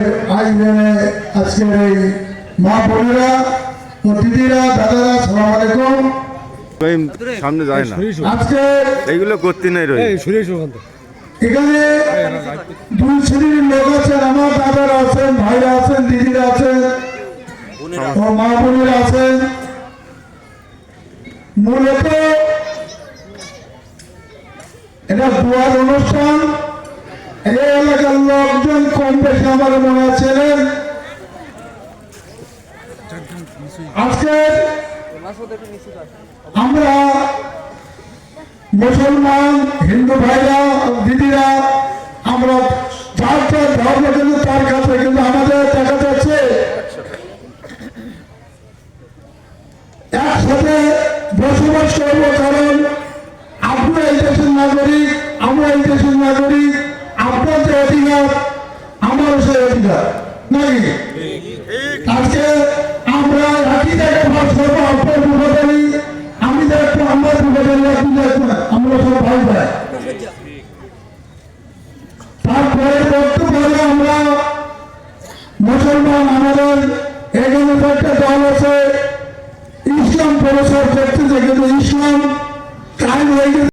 আজকের এই মা বোনেরা ও দিদিরা দাদারা সালাম আলাইকুম। সামনে যায় না আজকে এইগুলো করতে নাই এখানে দুই শ্রেণীর লোক আছেন, আমার দাদারা আছেন, ভাইরা আছেন, দিদিরা আছেন ও মা বোনেরা আছেন। মূলত এটা দুয়ার অনুষ্ঠান। এই এলাকার লোকজন কম বেশি আমার মনে আছেন। আজকে আমরা মুসলমান হিন্দু ভাইরা দিদিরা আমরা যার যার ধর্ম কিন্তু তার কাছে, কিন্তু আমাদের দেখা যাচ্ছে একসাথে বসবাস করবো, কারণ আপনারা এই দেশের নাগরিক, আমরা এই দেশের নাগরিক। আপনার যে অধিকার আমারও সেই অধিকার নাকি? আজকে আমরা একই জায়গায় বাস করবো। আপনার বিপদানি, আমি দেখবো আমার বিপদানি, আপনি দেখবেন, আমরা সব ভাই ভাই। তারপরে বক্তব্য হলে আমরা মুসলমান, আমাদের এখানে একটা দল আছে ইসলাম প্রচার করতে, কিন্তু ইসলাম কায়েম হয়ে গেছে।